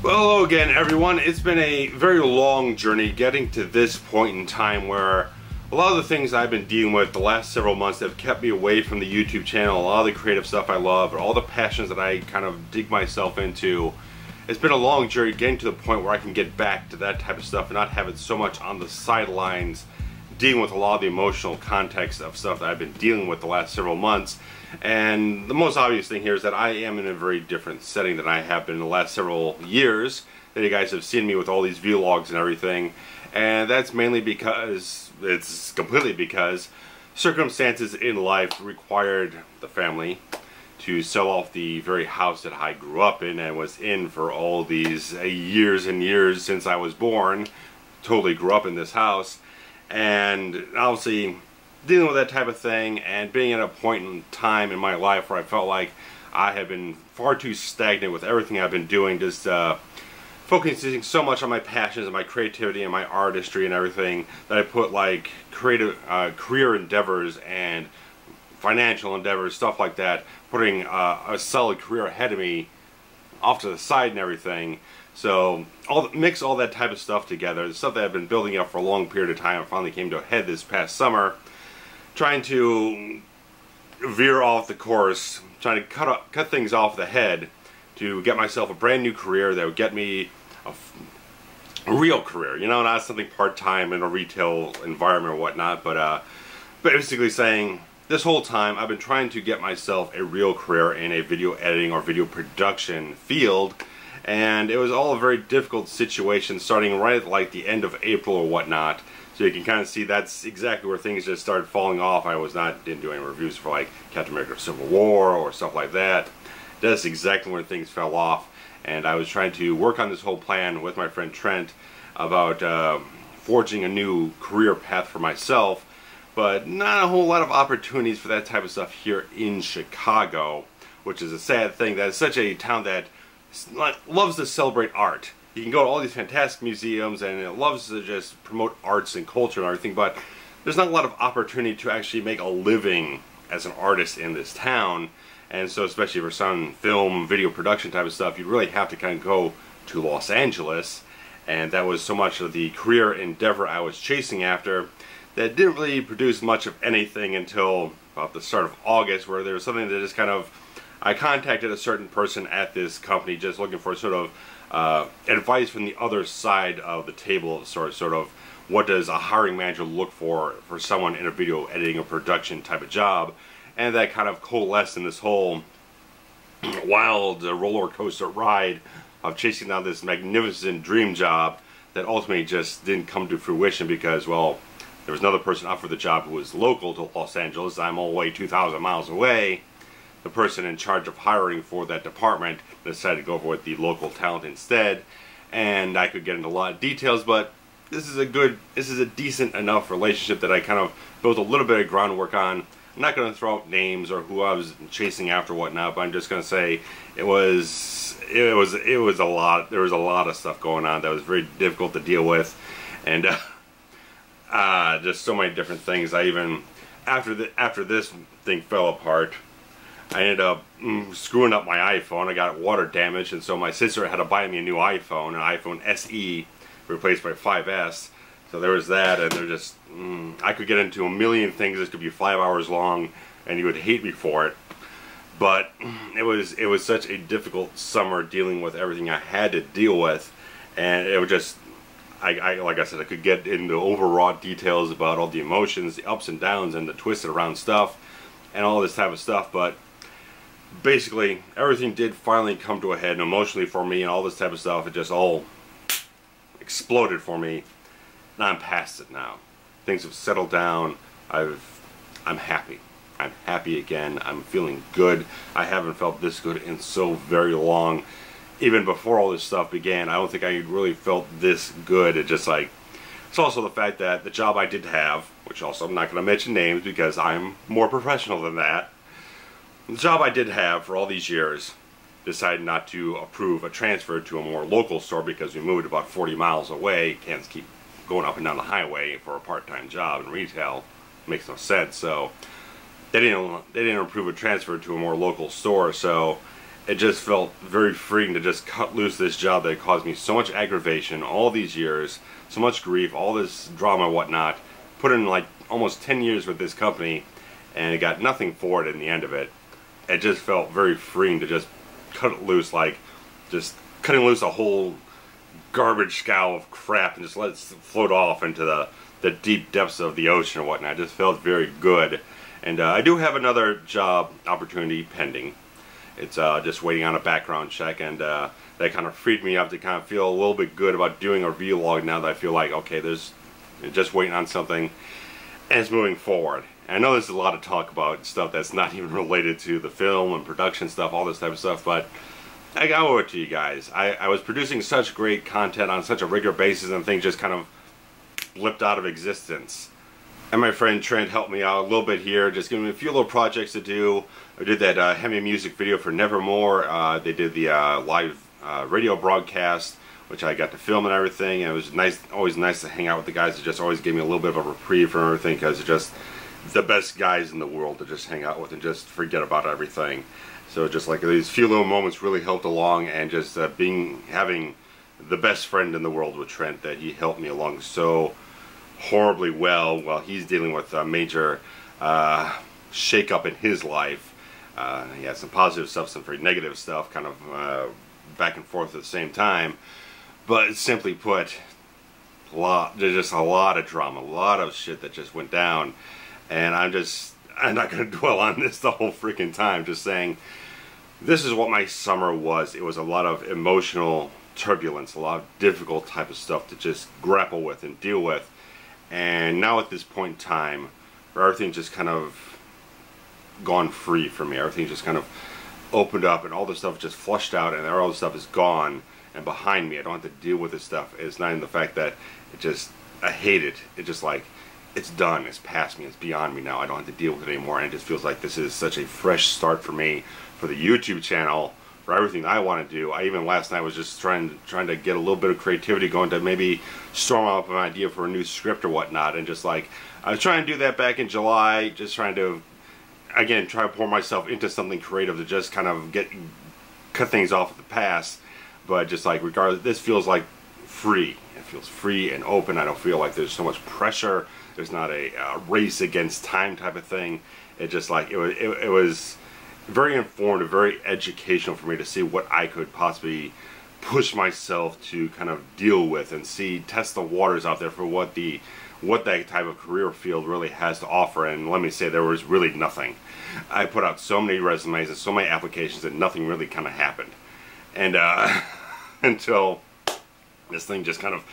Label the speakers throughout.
Speaker 1: Well, hello again, everyone. It's been a very long journey getting to this point in time where a lot of the things I've been dealing with the last several months have kept me away from the YouTube channel, a lot of the creative stuff I love, all the passions that I kind of dig myself into. It's been a long journey getting to the point where I can get back to that type of stuff and not have it so much on the sidelines, dealing with a lot of the emotional context of stuff that I've been dealing with the last several months. And the most obvious thing here is that I am in a very different setting than I have been in the last several years that you guys have seen me with all these vlogs and everything. And that's mainly because, it's completely because circumstances in life required the family to sell off the very house that I grew up in and was in for all these years and years since I was born. Totally grew up in this house. And obviously dealing with that type of thing and being at a point in time in my life where I felt like I had been far too stagnant with everything I've been doing, just focusing so much on my passions and my creativity and my artistry and everything, that I put like creative career endeavors and financial endeavors, stuff like that, putting a solid career ahead of me off to the side and everything. So mix all that type of stuff together, the stuff that I've been building up for a long period of time, finally came to a head this past summer, trying to veer off the course, trying to cut things off the head to get myself a brand new career that would get me a real career, you know, not something part-time in a retail environment or whatnot, but basically saying this whole time I've been trying to get myself a real career in a video editing or video production field. And it was all a very difficult situation starting right at like the end of April or whatnot. So you can kind of see that's exactly where things just started falling off. I didn't do any reviews for like Captain America Civil War or stuff like that. That's exactly where things fell off. And I was trying to work on this whole plan with my friend Trent about forging a new career path for myself. But not a whole lot of opportunities for that type of stuff here in Chicago, which is a sad thing. That is such a town that loves to celebrate art. You can go to all these fantastic museums and it loves to just promote arts and culture and everything, but there's not a lot of opportunity to actually make a living as an artist in this town. And so especially for some film, video production type of stuff, you really have to kind of go to Los Angeles. And that was so much of the career endeavor I was chasing after that didn't really produce much of anything until about the start of August, where there was something that just kind of, I contacted a certain person at this company just looking for sort of advice from the other side of the table of sort of what does a hiring manager look for someone in a video editing or production type of job. And that kind of coalesced in this whole wild roller coaster ride of chasing down this magnificent dream job that ultimately just didn't come to fruition because, well, there was another person up for the job who was local to Los Angeles. I'm all the way 2,000 miles away. The person in charge of hiring for that department decided to go with the local talent instead, and I could get into a lot of details, but this is a decent enough relationship that I kind of built a little bit of groundwork on. I'm not going to throw out names or who I was chasing after or whatnot, but I'm just going to say it was a lot. There was a lot of stuff going on that was very difficult to deal with, and just so many different things. I even after this thing fell apart, I ended up screwing up my iPhone. I got water damage, and so my sister had to buy me a new iPhone, an iPhone SE, replaced by 5S. So there was that, and they're just, I could get into a million things. This could be 5 hours long, and you would hate me for it. But it was such a difficult summer dealing with everything I had to deal with, and it was just, like I said, I could get into overwrought details about all the emotions, the ups and downs, and the twisted around stuff, and all this type of stuff, but basically, everything did finally come to a head emotionally for me and all this type of stuff. It just all exploded for me. And I'm past it now. Things have settled down. I'm happy. I'm happy again. I'm feeling good. I haven't felt this good in so very long. Even before all this stuff began, I don't think I really felt this good. It's also the fact that the job I did have, which also I'm not going to mention names because I'm more professional than that, the job I did have for all these years decided not to approve a transfer to a more local store because we moved about 40 miles away. Can't keep going up and down the highway for a part-time job in retail. Makes no sense. So they didn't approve a transfer to a more local store. So it just felt very freeing to just cut loose this job that caused me so much aggravation all these years, so much grief, all this drama and whatnot. Put in like almost 10 years with this company and got nothing for it in the end of it. It just felt very freeing to just cut it loose, like just cutting loose a whole garbage scow of crap and just let it float off into the deep depths of the ocean or whatnot. It just felt very good. And I do have another job opportunity pending. It's just waiting on a background check, and that kind of freed me up to kind of feel a little bit good about doing a vlog now that I feel like, okay, there's just waiting on something and it's moving forward. And I know there's a lot of talk about stuff that's not even related to the film and production stuff, all this type of stuff, but I owe it to you guys. I was producing such great content on such a regular basis, and things just kind of blipped out of existence. And my friend Trent helped me out a little bit here, just giving me a few little projects to do. I did that heavy music video for Nevermore. They did the live radio broadcast, which I got to film and everything. And it was nice, always nice to hang out with the guys that just always gave me a little bit of a reprieve from everything, because they're just the best guys in the world to just hang out with and just forget about everything. So just like these few little moments really helped along, and just having the best friend in the world with Trent, that he helped me along so horribly well while he's dealing with a major shake-up in his life. He had some positive stuff, some very negative stuff, kind of back and forth at the same time. But simply put, there's just a lot of drama, a lot of shit that just went down. And I'm not going to dwell on this the whole freaking time, just saying this is what my summer was. It was a lot of emotional turbulence, a lot of difficult type of stuff to just grapple with and deal with. And now at this point in time, where everything's just kind of gone free for me, everything just kind of opened up, and all this stuff just flushed out, and all this stuff is gone and behind me. I don't have to deal with this stuff. It's not even the fact that I hate it. It's just like, it's done, it's past me, it's beyond me now. I don't have to deal with it anymore, and it just feels like this is such a fresh start for me, for the YouTube channel, for everything I want to do. I even last night was just trying to get a little bit of creativity going to maybe storm up an idea for a new script or whatnot, and just like, I was trying to do that back in July, just trying to, again, try to pour myself into something creative to just kind of cut things off at the pass. But just like, regardless, this feels like free. It feels free and open. I don't feel like there's so much pressure. There's not a race against time type of thing. It just like, it was very informative, very educational for me to see what I could possibly push myself to kind of deal with and test the waters out there for what that type of career field really has to offer. And let me say, there was really nothing. I put out so many resumes and so many applications, and nothing really kind of happened. And until this thing just kind of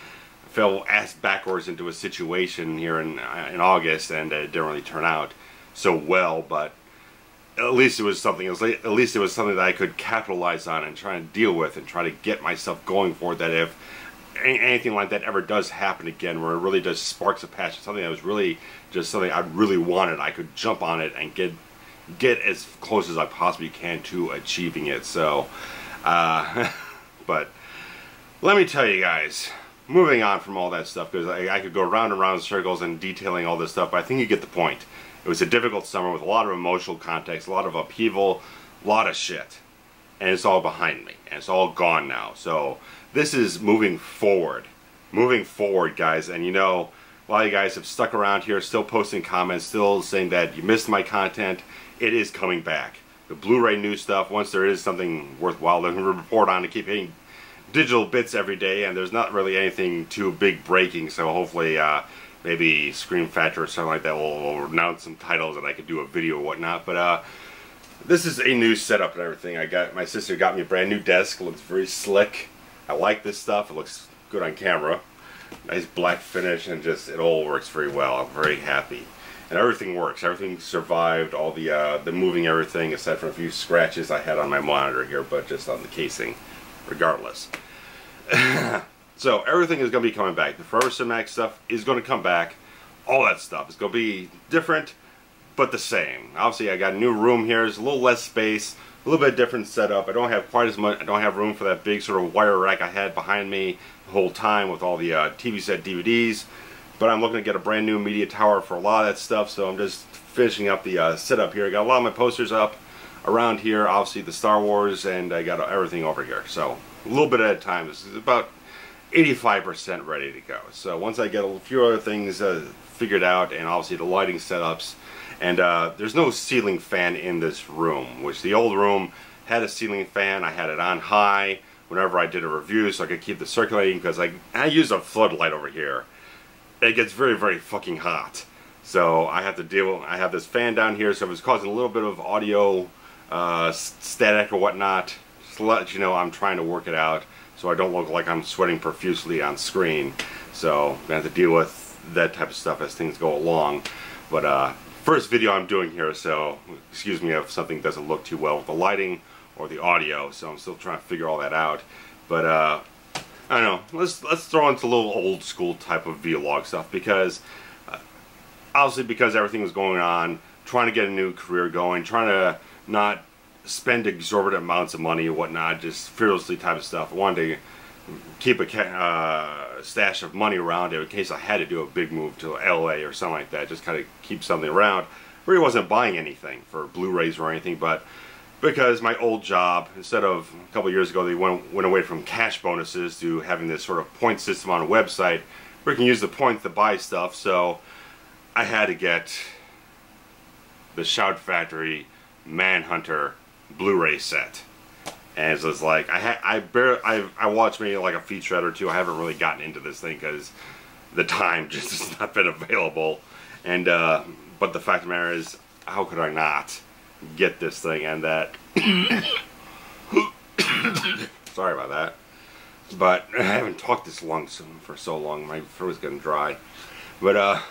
Speaker 1: fell ass backwards into a situation here in August, and it didn't really turn out so well, but at least it was something. At least it was something that I could capitalize on and try and deal with, and try to get myself going for it, that if anything like that ever does happen again, where it really just sparks a passion, something that was really just something I really wanted, I could jump on it and get as close as I possibly can to achieving it. So but let me tell you guys, moving on from all that stuff, because I could go round and round in circles and detailing all this stuff, but I think you get the point. It was a difficult summer with a lot of emotional context, a lot of upheaval, a lot of shit. And it's all behind me, and it's all gone now. So this is moving forward. Moving forward, guys. And you know, a lot of you guys have stuck around here, still posting comments, still saying that you missed my content. It is coming back. The Blu-ray new stuff, once there is something worthwhile to report on, to keep hitting digital bits every day, and there's not really anything too big breaking, so hopefully maybe Scream Factor or something like that will announce some titles and I could do a video or whatnot. But this is a new setup and everything. My sister got me a brand new desk. It looks very slick. I like this stuff. It looks good on camera. Nice black finish, and just it all works very well. I'm very happy. And everything works. Everything survived. All the moving everything, aside from a few scratches I had on my monitor here, but just on the casing, regardless. So everything is going to be coming back. The Forever Cinemax stuff is going to come back. All that stuff is going to be different, but the same. Obviously, I got a new room here. There's a little less space, a little bit different setup. I don't have quite as much. I don't have room for that big sort of wire rack I had behind me the whole time with all the TV set DVDs. But I'm looking to get a brand new media tower for a lot of that stuff. So I'm just finishing up the setup here. I got a lot of my posters up. around here, obviously the Star Wars, and I got everything over here. So a little bit at a time. This is about 85% ready to go. So once I get a few other things figured out, and obviously the lighting setups, and there's no ceiling fan in this room, which the old room had a ceiling fan. I had it on high whenever I did a review so I could keep the circulating, because I use a floodlight over here. It gets very, very fucking hot. So I have to deal, I have this fan down here, so if it's causing a little bit of audio static or whatnot, just to let you know I'm trying to work it out so I don't look like I'm sweating profusely on screen. So I have to deal with that type of stuff as things go along. But first video I'm doing here, so excuse me if something doesn't look too well with the lighting or the audio, so I'm still trying to figure all that out. But I don't know, let's throw into a little old school type of vlog stuff, because obviously because everything was going on, trying to get a new career going, trying to not spend exorbitant amounts of money and whatnot, just fearlessly type of stuff. I wanted to keep a stash of money around in case I had to do a big move to LA or something like that, just kind of keep something around. Really wasn't buying anything for Blu-rays or anything, but because my old job, instead of a couple years ago, they went away from cash bonuses to having this sort of point system on a website where you can use the points to buy stuff. So I had to get the Shout Factory Manhunter Blu-ray set, and so it's like I watched maybe like a featurette or two. I haven't really gotten into this thing because the time just has not been available, and but the fact of the matter is, how could I not get this thing? And that sorry about that, but I haven't talked this long for so long, my throat's getting dry. But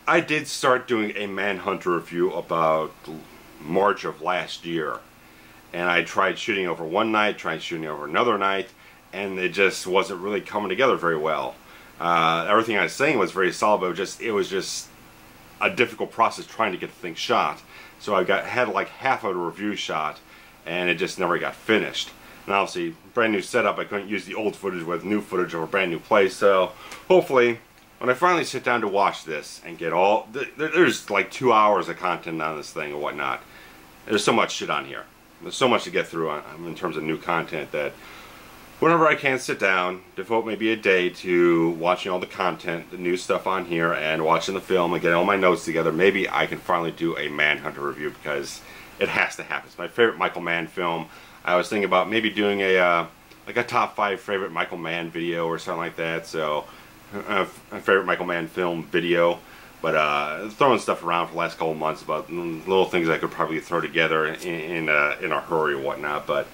Speaker 1: I did start doing a Manhunter review about March of last year, and I tried shooting over one night, tried shooting over another night, and it just wasn't really coming together very well. Everything I was saying was very solid, but it was just a difficult process trying to get the thing shot. So I had like half of a review shot, and it just never got finished. And obviously, brand new setup, I couldn't use the old footage with new footage of a brand new place. So hopefully, when I finally sit down to watch this and get all, there's like 2 hours of content on this thing or whatnot. There's so much shit on here. There's so much to get through in terms of new content that whenever I can sit down, devote maybe a day to watching all the content, the new stuff on here, and watching the film and getting all my notes together, maybe I can finally do a Manhunter review, because it has to happen. It's my favorite Michael Mann film. I was thinking about maybe doing a like a top 5 favorite Michael Mann video or something like that. So a favorite Michael Mann film video. But throwing stuff around for the last couple months about little things I could probably throw together in a hurry or whatnot. But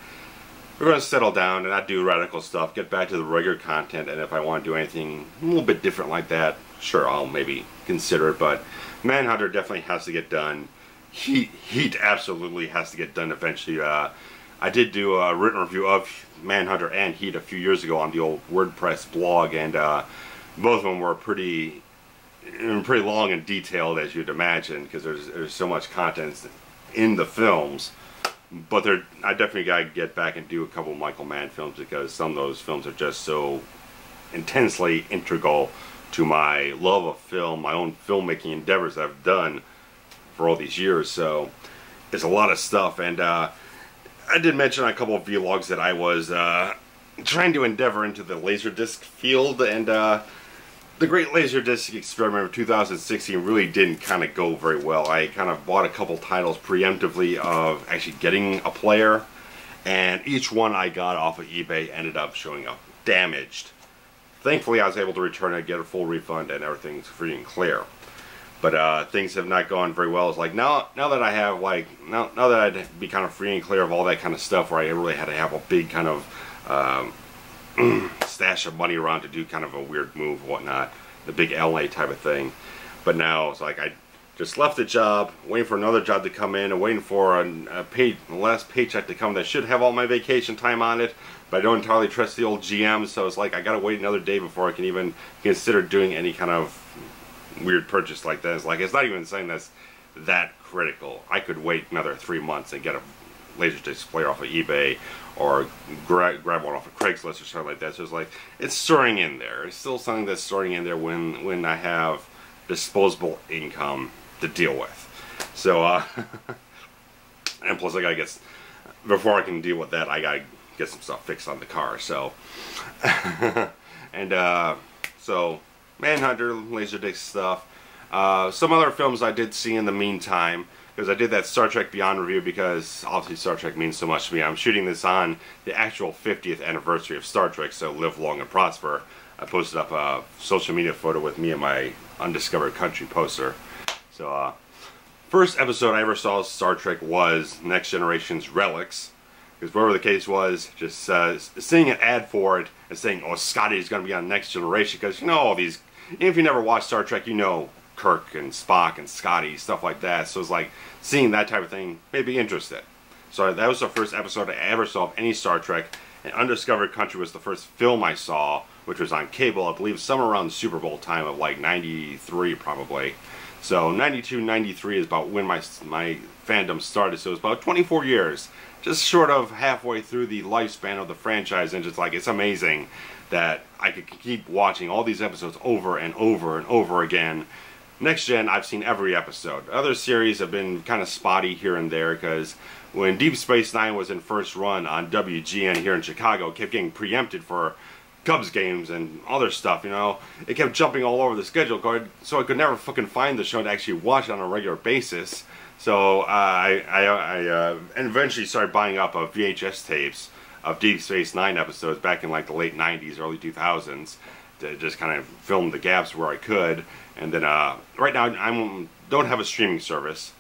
Speaker 1: we're going to settle down and not do radical stuff, get back to the regular content, and if I want to do anything a little bit different like that, sure, I'll maybe consider it. But Manhunter definitely has to get done. Heat absolutely has to get done eventually. I did do a written review of Manhunter and Heat a few years ago on the old WordPress blog, and both of them were pretty long and detailed, as you'd imagine, because there's so much content in the films. But I definitely got to get back and do a couple of Michael Mann films, because some of those films are just so intensely integral to my love of film, my own filmmaking endeavors that I've done for all these years. So it's a lot of stuff. And I did mention on a couple of vlogs that I was trying to endeavor into the Laserdisc field, and the Great Laserdisc Experiment of 2016 really didn't kind of go very well. I kind of bought a couple titles preemptively of actually getting a player, and each one I got off of eBay ended up showing up damaged. Thankfully, I was able to return it, get a full refund, and everything's free and clear. But things have not gone very well. It's like now that I have now that I'd be kind of free and clear of all that kind of stuff, where I really had to have a big kind of stash of money around to do kind of a weird move or whatnot, the big LA type of thing. But now it's like I just left the job, waiting for another job to come in, and waiting for the last paycheck to come that should have all my vacation time on it, but I don't entirely trust the old GM, so it's like I gotta wait another day before I can even consider doing any kind of weird purchase like that. It's like, it's not even saying that's that critical. I could wait another 3 months and get a Laserdisc player off of eBay, or grab one off of Craigslist or something like that. So it's like, it's storing in there. It's still something that's storing in there when I have disposable income to deal with. So And plus I gotta get, before I can deal with that, I gotta get some stuff fixed on the car, so. And so Manhunter, Laserdisc stuff. Some other films I did see in the meantime, because I did that Star Trek Beyond review because obviously Star Trek means so much to me. I'm shooting this on the actual 50th anniversary of Star Trek, so live long and prosper. I posted up a social media photo with me and my Undiscovered Country poster. So first episode I ever saw of Star Trek was Next Generation's Relics. Because whatever the case was, just seeing an ad for it and saying, oh, Scotty's going to be on Next Generation, because you know all these, even if you never watched Star Trek, you know Kirk and Spock and Scotty, stuff like that. So it's like, seeing that type of thing made me interested. So that was the first episode I ever saw of any Star Trek, and Undiscovered Country was the first film I saw, which was on cable, I believe somewhere around the Super Bowl time of like 93 probably. So 92, 93 is about when my fandom started, so it was about 24 years. Just short of halfway through the lifespan of the franchise, and just like, it's amazing that I could keep watching all these episodes over and over and over again. Next Gen, I've seen every episode. Other series have been kind of spotty here and there, because when Deep Space Nine was in first run on WGN here in Chicago, it kept getting preempted for Cubs games and other stuff, you know. It kept jumping all over the schedule card, so I could never fucking find the show to actually watch it on a regular basis. So I eventually started buying up VHS tapes of Deep Space Nine episodes back in like the late 90s, early 2000s, to just kind of film the gaps where I could. And then right now I don't have a streaming service.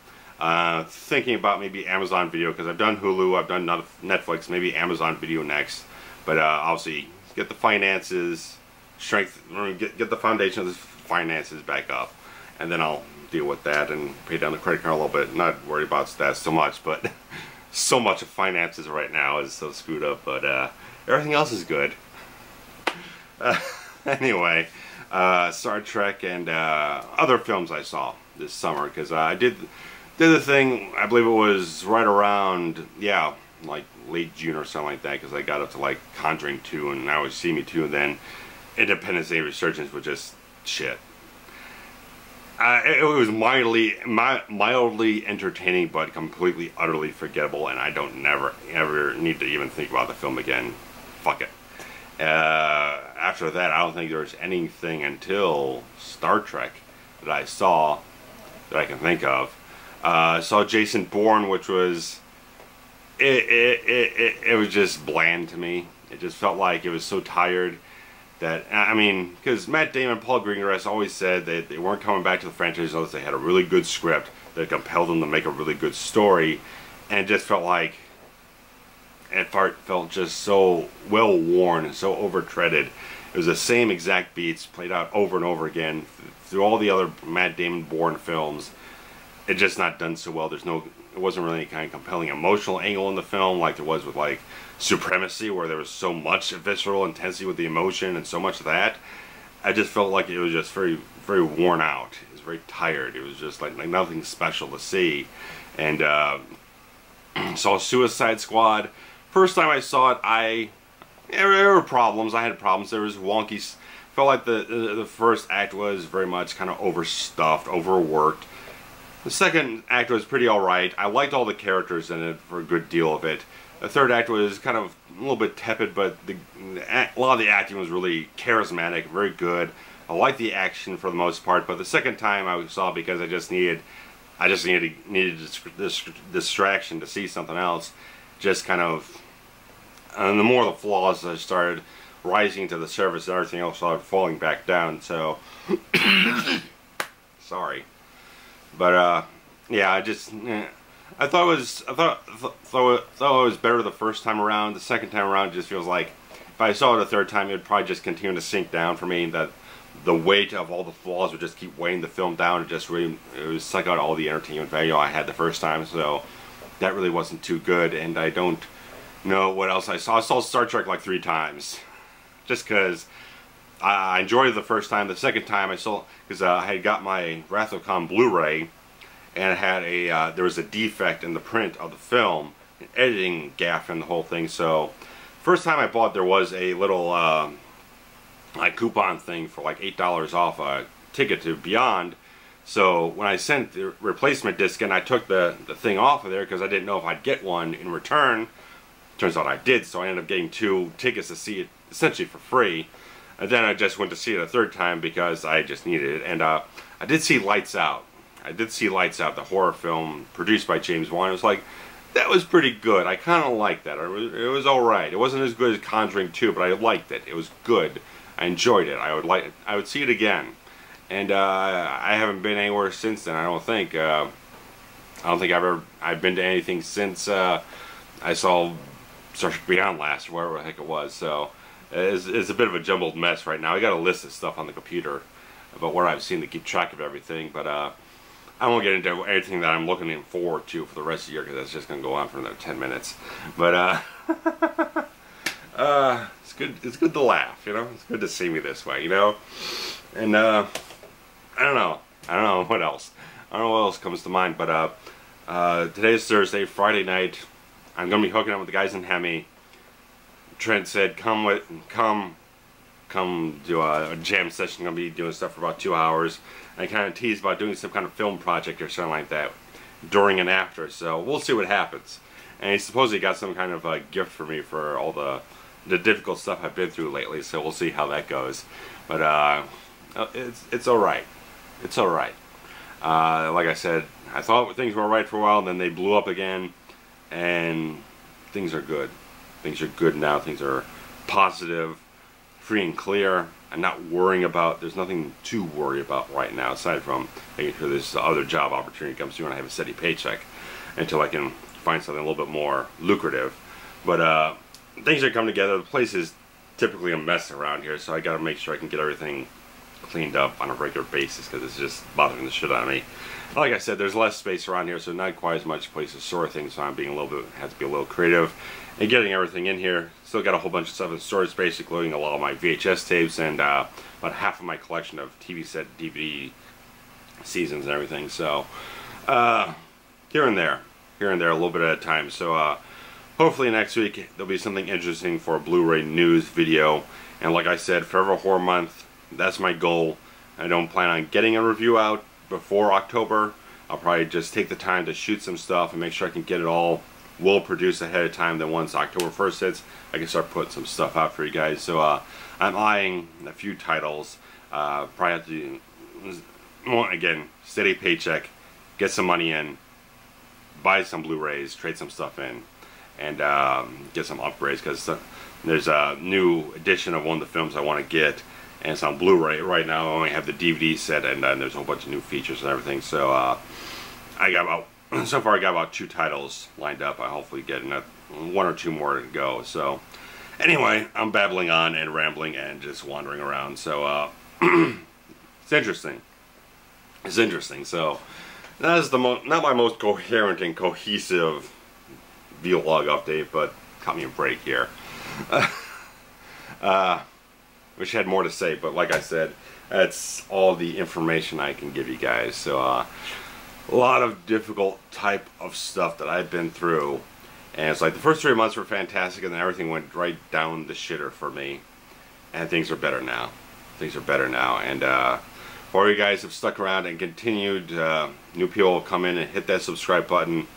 Speaker 1: Thinking about maybe Amazon Video, because I've done Hulu, I've done Netflix, maybe Amazon Video next. But obviously get the finances, get the foundation of the finances back up, and then I'll deal with that and pay down the credit card a little bit. Not worried about that so much, but so much of finances right now is so screwed up, but everything else is good. Anyway, Star Trek and other films I saw this summer, because I did the thing, I believe it was right around, yeah, like late June or something like that, because I got up to like Conjuring 2 and Now You See Me 2, and then Independence Day Resurgence was just shit. It was mildly entertaining, but completely, utterly forgettable, and I don't ever need to even think about the film again. Fuck it. After that, I don't think there's anything until Star Trek that I saw that I can think of. I saw Jason Bourne, which was it was just bland to me. It just felt like it was so tired that, I mean, because Matt Damon and Paul Greengrass always said that they weren't coming back to the franchise unless they had a really good script that compelled them to make a really good story, and it just felt like it felt just so well worn and so overtreaded. It was the same exact beats played out over and over again through all the other Matt Damon Bourne films. It's just not done so well. It wasn't really any kind of compelling emotional angle in the film like there was with like Supremacy, where there was so much visceral intensity with the emotion and so much of that. I just felt like it was just very, very worn out. It was very tired. It was just like nothing special to see. And saw Suicide Squad. First time I saw it, there were problems. I had problems. There was wonky. Felt like the first act was very much kind of overstuffed, overworked. The second act was pretty alright. I liked all the characters in it for a good deal of it. The third act was kind of a little bit tepid, but a lot of the acting was really charismatic, very good. I liked the action for the most part, but the second time I saw it because I just needed this distraction to see something else. Just kind of, and the more the flaws started rising to the surface, and everything else started falling back down. So, sorry, but yeah, I thought it was better the first time around. The second time around, it just feels like if I saw it a third time, it would probably just continue to sink down for me. That the weight of all the flaws would just keep weighing the film down. It would suck out all the entertainment value I had the first time. So that really wasn't too good. And I don't know what else I saw. I saw Star Trek like 3 times, just because I enjoyed it the first time. The second time I saw, because I had got my Wrath of Khan Blu-ray, and it had there was a defect in the print of the film, an editing gaffe in the whole thing. So first time I bought, there was a little like coupon thing for like $8 off a ticket to Beyond. So when I sent the replacement disc in, I took the thing off of there because I didn't know if I'd get one in return. Turns out I did, so I ended up getting 2 tickets to see it essentially for free. And then I just went to see it a third time because I just needed it. And I did see Lights Out. I did see Lights Out, the horror film produced by James Wan. It was like, that was pretty good. I kind of liked that. It was alright. It wasn't as good as Conjuring 2, but I liked it. It was good. I enjoyed it. I would see it again. And I haven't been anywhere since then. I don't think I've been to anything since I saw Starship Beyond last, or whatever the heck it was. So it's a bit of a jumbled mess right now. I got a list of stuff on the computer about where I've seen to keep track of everything, but I won't get into anything that I'm looking forward to for the rest of the year because that's just going to go on for another 10 minutes. But it's good. It's good to laugh, you know. It's good to see me this way, you know. And I don't know what else. I don't know what else comes to mind. But today's Thursday, Friday night. I'm gonna be hooking up with the guys in Hemi. Trent said, come do a jam session. I'm gonna be doing stuff for about 2 hours. I kind of teased about doing some kind of film project or something like that during and after. So we'll see what happens. And he supposedly got some kind of a gift for me for all the difficult stuff I've been through lately. So we'll see how that goes. But it's all right. It's all right. Like I said, I thought things were all right for a while, and then they blew up again, and things are good. Things are good now. Things are positive, free and clear. I'm not worrying about. There's nothing to worry about right now, aside from making sure this other job opportunity comes through and I have a steady paycheck until I can find something a little bit more lucrative. But things are coming together. The place is typically a mess around here, so I got to make sure I can get everything cleaned up on a regular basis because it's just bothering the shit out of me. Like I said, there's less space around here, so not quite as much place to store things. So I'm being have to be a little creative and getting everything in here. Still got a whole bunch of stuff in storage space, including a lot of my VHS tapes and about half of my collection of TV set DVD seasons and everything. So here and there, a little bit at a time. So hopefully next week there'll be something interesting for a Blu-ray news video. And like I said, Forever Horror Month. That's my goal. I don't plan on getting a review out before October. I'll probably just take the time to shoot some stuff and make sure I can get it all well produced ahead of time. Then once October 1st hits, I can start putting some stuff out for you guys. So I'm eyeing a few titles. Probably have to do, again, steady paycheck, get some money in, buy some Blu-rays, trade some stuff in, and get some upgrades because there's a new edition of one of the films I want to get. And it's on Blu-ray right now. I only have the DVD set, and there's a whole bunch of new features and everything. So I got so far I got about 2 titles lined up. I hopefully get 1 or 2 more to go. So anyway, I'm babbling on and rambling and just wandering around. So it's interesting. It's interesting. So that is not my most coherent and cohesive vlog update, but cut me a break here. Wish I had more to say, but like I said, that's all the information I can give you guys. So a lot of difficult type of stuff that I've been through, and it's like the first 3 months were fantastic, and then everything went right down the shitter for me, and things are better now. Things are better now, and for all you guys have stuck around and continued, new people come in and hit that subscribe button.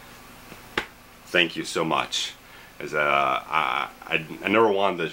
Speaker 1: Thank you so much. As I never wanted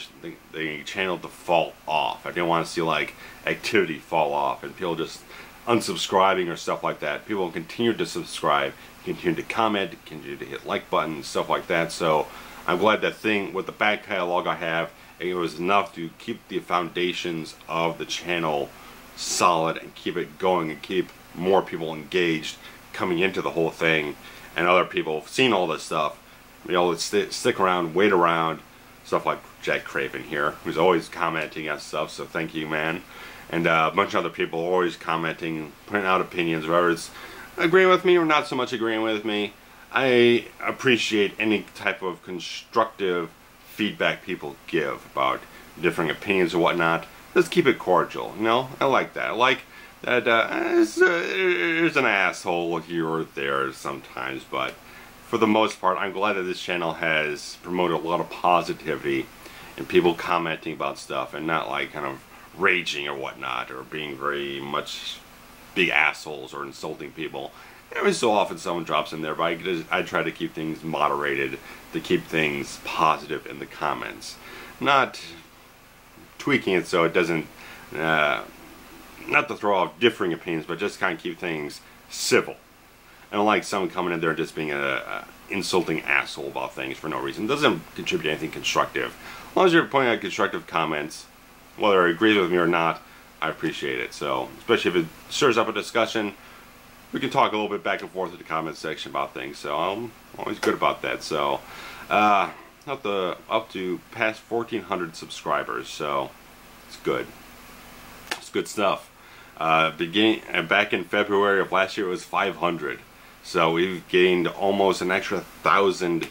Speaker 1: the channel to fall off. I didn't want to see like activity fall off and people just unsubscribing or stuff like that. People continue to subscribe, continue to comment, continue to hit like buttons, stuff like that. So I'm glad that thing with the back catalog I have, it was enough to keep the foundations of the channel solid and keep it going and keep more people engaged coming into the whole thing, and other people seeing all this stuff. You know, stick around, wait around, stuff like Jack Craven here, who's always commenting on stuff, so thank you, man. And a bunch of other people always commenting, putting out opinions, whether it's agreeing with me or not so much agreeing with me. I appreciate any type of constructive feedback people give about differing opinions or whatnot. Let's keep it cordial, you know? I like that. I like that there's an asshole here or there sometimes, but for the most part, I'm glad that this channel has promoted a lot of positivity and people commenting about stuff and not like kind of raging or whatnot or being very much big assholes or insulting people. Every so often someone drops in there, but I try to keep things moderated, to keep things positive in the comments. Not tweaking it so it doesn't, not to throw off differing opinions, but just kind of keep things civil. I don't like someone coming in there and just being a insulting asshole about things for no reason. It doesn't contribute to anything constructive. As long as you're pointing out constructive comments, whether it agrees with me or not, I appreciate it. So, especially if it stirs up a discussion, we can talk a little bit back and forth in the comment section about things. So I'm always good about that. So, up to past 1,400 subscribers. So it's good. It's good stuff. Back in February of last year, it was 500. So we've gained almost an extra 1,000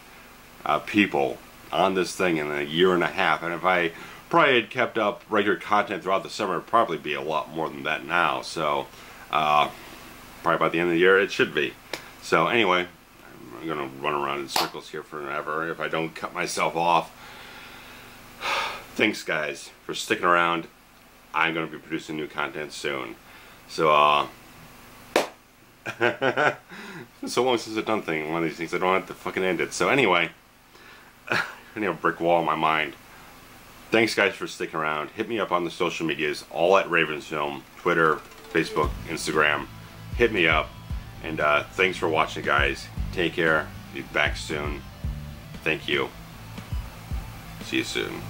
Speaker 1: people on this thing in a year and a half. And if I probably had kept up regular content throughout the summer, it'd probably be a lot more than that now. So probably by the end of the year it should be. So anyway, I'm gonna run around in circles here forever if I don't cut myself off. Thanks guys for sticking around. I'm gonna be producing new content soon. So it's been so long since I've done one of these things I don't have to fucking end it. So anyway, I need a brick wall in my mind. Thanks guys for sticking around. Hit me up on the social medias, all at RavensFilm, Twitter, Facebook, Instagram. Hit me up. And thanks for watching guys. Take care. Be back soon. Thank you. See you soon.